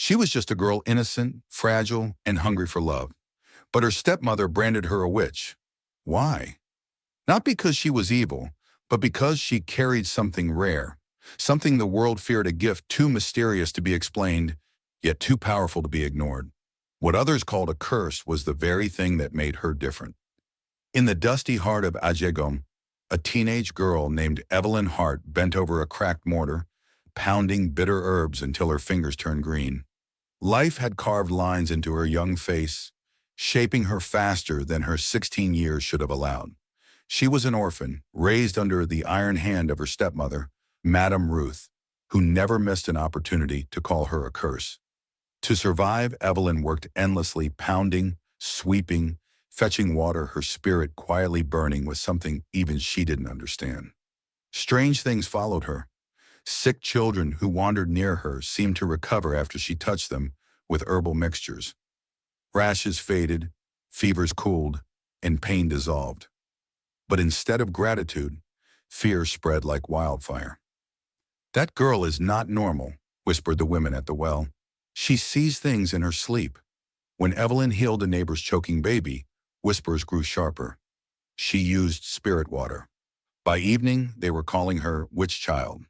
She was just a girl innocent, fragile, and hungry for love. But her stepmother branded her a witch. Why? Not because she was evil, but because she carried something rare, something the world feared, a gift too mysterious to be explained, yet too powerful to be ignored. What others called a curse was the very thing that made her different. In the dusty heart of Ajegom, a teenage girl named Evelyn Hart bent over a cracked mortar, pounding bitter herbs until her fingers turned green. Life had carved lines into her young face, shaping her faster than her 16 years should have allowed. She was an orphan, raised under the iron hand of her stepmother, Madame Ruth, who never missed an opportunity to call her a curse. To survive, Evelyn worked endlessly, pounding, sweeping, fetching water, her spirit quietly burning with something even she didn't understand. Strange things followed her. Sick children who wandered near her seemed to recover after she touched them with herbal mixtures. Rashes faded, fevers cooled, and pain dissolved. But instead of gratitude, fear spread like wildfire. "That girl is not normal," whispered the women at the well. "She sees things in her sleep." When Evelyn healed a neighbor's choking baby, whispers grew sharper. She used spirit water. By evening, they were calling her witch child.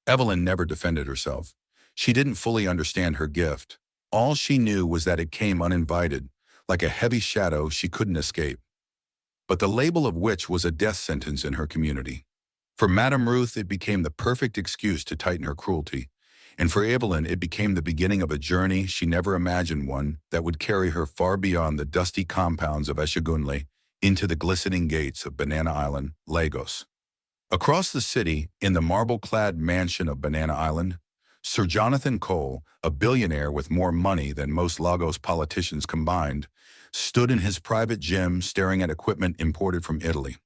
Evelyn never defended herself. She didn't fully understand her gift. All she knew was that it came uninvited, like a heavy shadow she couldn't escape. But the label of witch was a death sentence in her community. For Madame Ruth, it became the perfect excuse to tighten her cruelty. And for Evelyn, it became the beginning of a journey she never imagined, one that would carry her far beyond the dusty compounds of Eshegunle into the glistening gates of Banana Island, Lagos. Across the city, in the marble-clad mansion of Banana Island, Sir Jonathan Cole, a billionaire with more money than most Lagos politicians combined, stood in his private gym staring at equipment imported from Italy.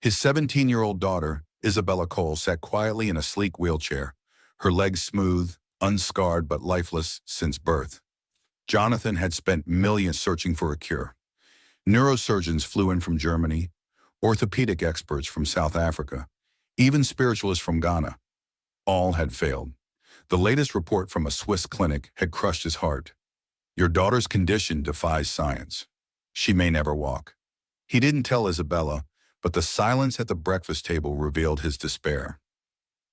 His 17-year-old daughter, Isabella Cole, sat quietly in a sleek wheelchair, her legs smooth, unscarred but lifeless since birth. Jonathan had spent millions searching for a cure. Neurosurgeons flew in from Germany, orthopedic experts from South Africa, even spiritualists from Ghana. All had failed. The latest report from a Swiss clinic had crushed his heart. "Your daughter's condition defies science. She may never walk." He didn't tell Isabella, but the silence at the breakfast table revealed his despair.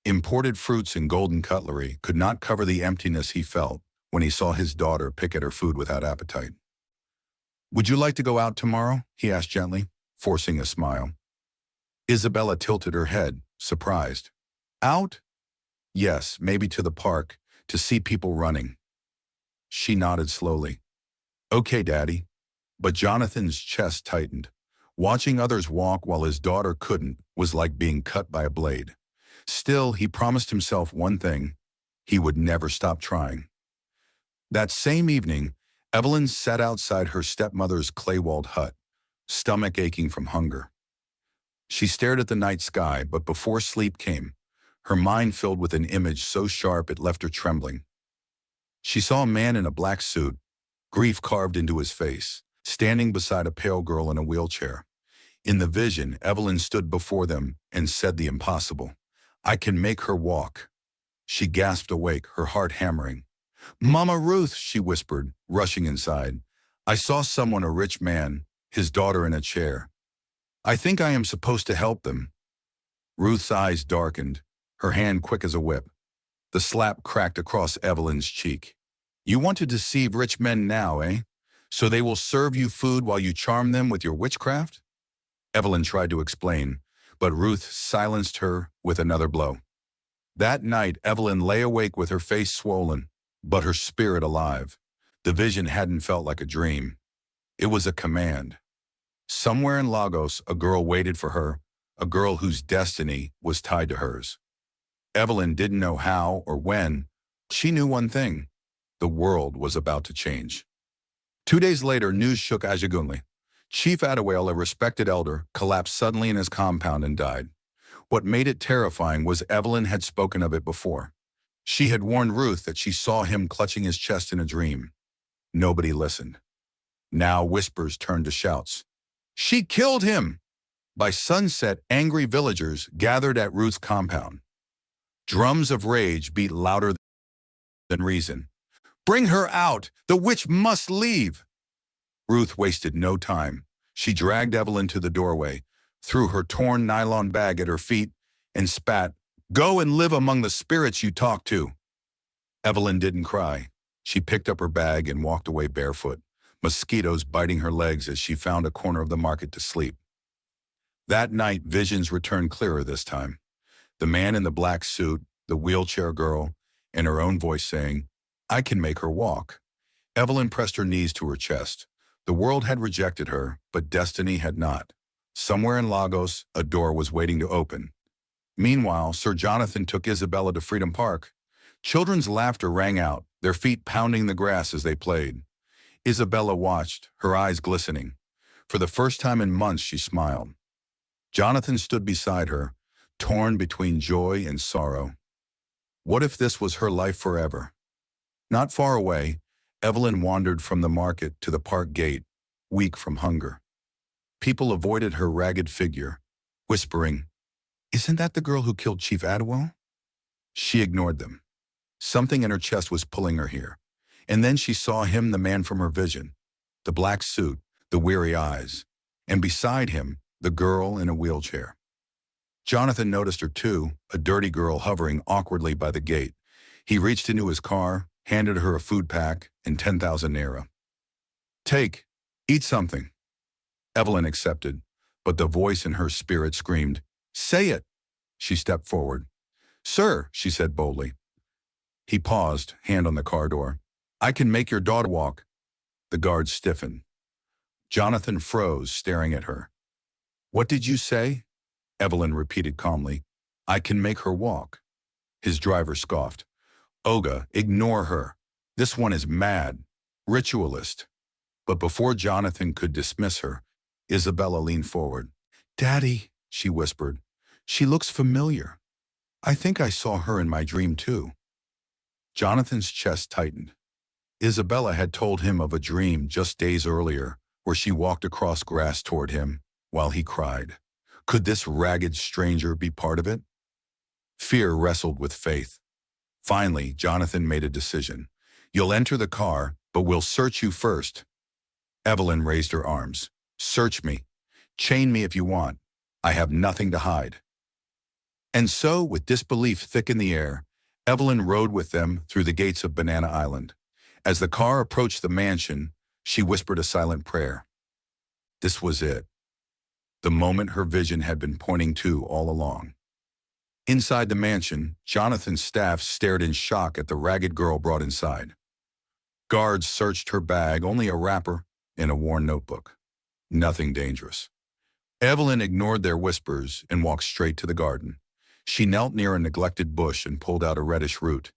Imported fruits and golden cutlery could not cover the emptiness he felt when he saw his daughter pick at her food without appetite. "Would you like to go out tomorrow?" he asked gently, forcing a smile. Isabella tilted her head, surprised. "Out? Yes, maybe to the park, to see people running." She nodded slowly. "Okay, Daddy." But Jonathan's chest tightened. Watching others walk while his daughter couldn't was like being cut by a blade. Still, he promised himself one thing: he would never stop trying. That same evening, Evelyn sat outside her stepmother's clay-walled hut, stomach aching from hunger. She stared at the night sky, but before sleep came, her mind filled with an image so sharp it left her trembling. She saw a man in a black suit, grief carved into his face, standing beside a pale girl in a wheelchair. In the vision, Evelyn stood before them and said the impossible. "I can make her walk." She gasped awake, her heart hammering. "Mama Ruth," she whispered, rushing inside. "I saw someone, a rich man, his daughter in a chair. I think I am supposed to help them." Ruth's eyes darkened, her hand quick as a whip. The slap cracked across Evelyn's cheek. "You want to deceive rich men now, eh? So they will serve you food while you charm them with your witchcraft?" Evelyn tried to explain, but Ruth silenced her with another blow. That night, Evelyn lay awake with her face swollen, but her spirit alive. The vision hadn't felt like a dream. It was a command. Somewhere in Lagos, a girl waited for her, a girl whose destiny was tied to hers. Evelyn didn't know how or when. She knew one thing: the world was about to change. 2 days later, news shook Ajegunle. Chief Adewale, a respected elder, collapsed suddenly in his compound and died. What made it terrifying was Evelyn had spoken of it before. She had warned Ruth that she saw him clutching his chest in a dream. Nobody listened. Now whispers turned to shouts. "She killed him!" By sunset, angry villagers gathered at Ruth's compound. Drums of rage beat louder than reason. Bring her out! The witch must leave! Ruth wasted no time. She dragged Evelyn to the doorway, threw her torn nylon bag at her feet, and spat, "Go and live among the spirits you talk to." Evelyn didn't cry. She picked up her bag and walked away barefoot, mosquitoes biting her legs as she found a corner of the market to sleep. That night, visions returned clearer this time. The man in the black suit, the wheelchair girl, and her own voice saying, "I can make her walk." Evelyn pressed her knees to her chest. The world had rejected her, but destiny had not. Somewhere in Lagos, a door was waiting to open. Meanwhile, Sir Jonathan took Isabella to Freedom Park. Children's laughter rang out, their feet pounding the grass as they played. Isabella watched, her eyes glistening. For the first time in months, she smiled. Jonathan stood beside her, torn between joy and sorrow. What if this was her life forever? Not far away, Evelyn wandered from the market to the park gate, weak from hunger. People avoided her ragged figure, whispering, "Isn't that the girl who killed Chief Adwell?" She ignored them. Something in her chest was pulling her here. And then she saw him, the man from her vision, the black suit, the weary eyes, and beside him, the girl in a wheelchair. Jonathan noticed her too, a dirty girl hovering awkwardly by the gate. He reached into his car, handed her a food pack and 10,000 naira. "Take, eat something." Evelyn accepted, but the voice in her spirit screamed, "Say it!" She stepped forward. "Sir," she said boldly. He paused, hand on the car door. "I can make your daughter walk." The guard stiffened. Jonathan froze, staring at her. "What did you say?" Evelyn repeated calmly. "I can make her walk." His driver scoffed. "Oga, ignore her. This one is mad. Ritualist." But before Jonathan could dismiss her, Isabella leaned forward. "Daddy," she whispered. "She looks familiar. I think I saw her in my dream too." Jonathan's chest tightened. Isabella had told him of a dream just days earlier where she walked across grass toward him while he cried. Could this ragged stranger be part of it? Fear wrestled with faith. Finally, Jonathan made a decision. "You'll enter the car, but we'll search you first." Evelyn raised her arms. "Search me. Chain me if you want. I have nothing to hide." And so, with disbelief thick in the air, Evelyn rode with them through the gates of Banana Island. As the car approached the mansion, she whispered a silent prayer. This was it. The moment her vision had been pointing to all along. Inside the mansion, Jonathan's staff stared in shock at the ragged girl brought inside. Guards searched her bag, only a wrapper and a worn notebook. Nothing dangerous. Evelyn ignored their whispers and walked straight to the garden. She knelt near a neglected bush and pulled out a reddish root.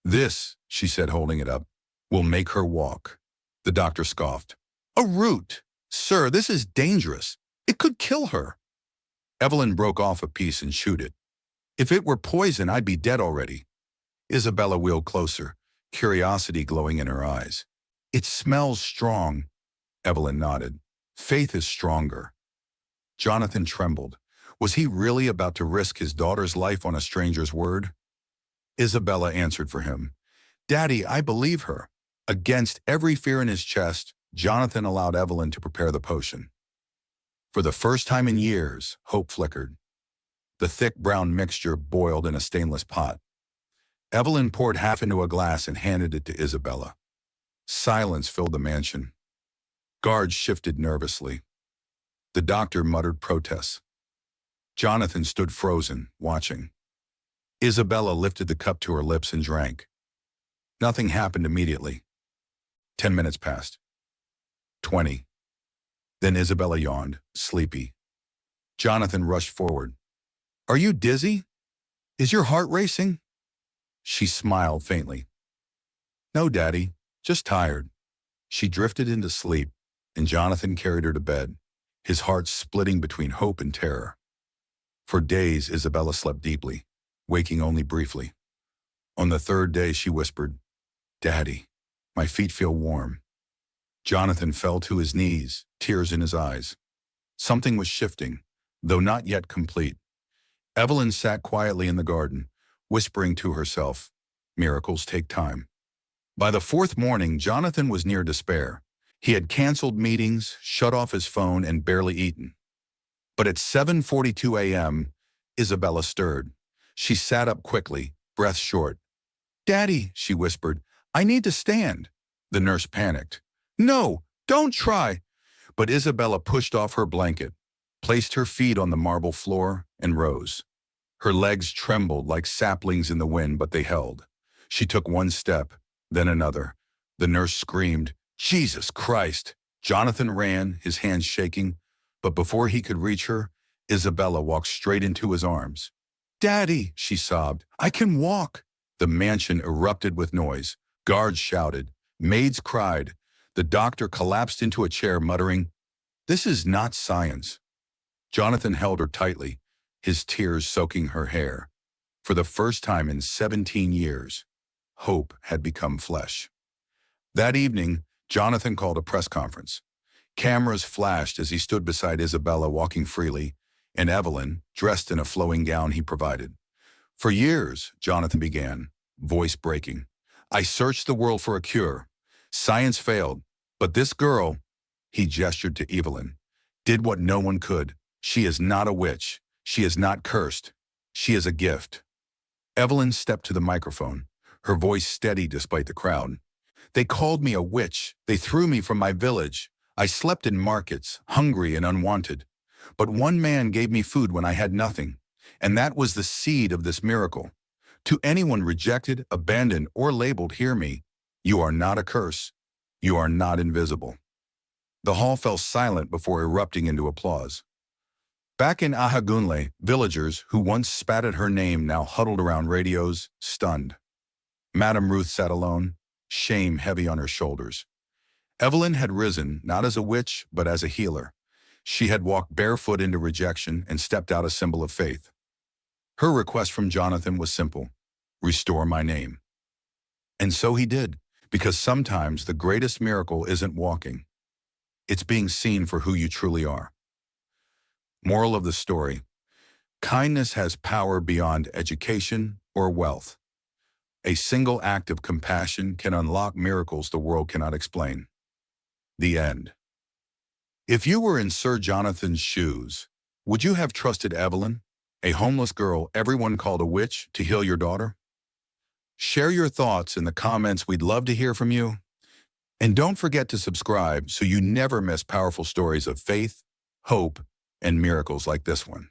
"This," she said, holding it up, "will make her walk." The doctor scoffed. "A root? Sir, this is dangerous. It could kill her." Evelyn broke off a piece and chewed it. "If it were poison, I'd be dead already." Isabella wheeled closer, curiosity glowing in her eyes. "It smells strong." Evelyn nodded. "Faith is stronger." Jonathan trembled. Was he really about to risk his daughter's life on a stranger's word? Isabella answered for him. "Daddy, I believe her." Against every fear in his chest, Jonathan allowed Evelyn to prepare the potion. For the first time in years, hope flickered. The thick brown mixture boiled in a stainless pot. Evelyn poured half into a glass and handed it to Isabella. Silence filled the mansion. Guards shifted nervously. The doctor muttered protests. Jonathan stood frozen, watching. Isabella lifted the cup to her lips and drank. Nothing happened immediately. 10 minutes passed. 20. Then Isabella yawned, sleepy. Jonathan rushed forward. "Are you dizzy? Is your heart racing?" She smiled faintly. "No, Daddy, just tired." She drifted into sleep, and Jonathan carried her to bed, his heart splitting between hope and terror. For days, Isabella slept deeply, waking only briefly. On the third day, she whispered, "Daddy, my feet feel warm." Jonathan fell to his knees, tears in his eyes. Something was shifting, though not yet complete. Evelyn sat quietly in the garden, whispering to herself, "Miracles take time." By the fourth morning, Jonathan was near despair. He had canceled meetings, shut off his phone, and barely eaten. But at 7:42 a.m., Isabella stirred. She sat up quickly, breath short. "Daddy," she whispered, "I need to stand." The nurse panicked. "No, don't try." But Isabella pushed off her blanket, placed her feet on the marble floor, and rose. Her legs trembled like saplings in the wind, but they held. She took one step, then another. The nurse screamed, "Jesus Christ!" Jonathan ran, his hands shaking, but before he could reach her, Isabella walked straight into his arms. "Daddy," she sobbed, "I can walk." The mansion erupted with noise. Guards shouted. Maids cried. The doctor collapsed into a chair, muttering, "This is not science." Jonathan held her tightly, his tears soaking her hair. For the first time in 17 years, hope had become flesh. That evening, Jonathan called a press conference. Cameras flashed as he stood beside Isabella, walking freely, and Evelyn, dressed in a flowing gown he provided. "For years," Jonathan began, voice breaking, "I searched the world for a cure. Science failed, but this girl," he gestured to Evelyn, "did what no one could. She is not a witch. She is not cursed. She is a gift." Evelyn stepped to the microphone, her voice steady despite the crowd. "They called me a witch. They threw me from my village. I slept in markets, hungry and unwanted. But one man gave me food when I had nothing, and that was the seed of this miracle. To anyone rejected, abandoned, or labeled, hear me. You are not a curse. You are not invisible." The hall fell silent before erupting into applause. Back in Ahagunle, villagers who once spat at her name now huddled around radios, stunned. Madame Ruth sat alone, shame heavy on her shoulders. Evelyn had risen, not as a witch, but as a healer. She had walked barefoot into rejection and stepped out a symbol of faith. Her request from Jonathan was simple: restore my name. And so he did, because sometimes the greatest miracle isn't walking. It's being seen for who you truly are. Moral of the story: kindness has power beyond education or wealth. A single act of compassion can unlock miracles the world cannot explain. The end. If you were in Sir Jonathan's shoes, would you have trusted Evelyn, a homeless girl everyone called a witch, to heal your daughter? Share your thoughts in the comments. We'd love to hear from you. And don't forget to subscribe so you never miss powerful stories of faith, hope, and miracles like this one.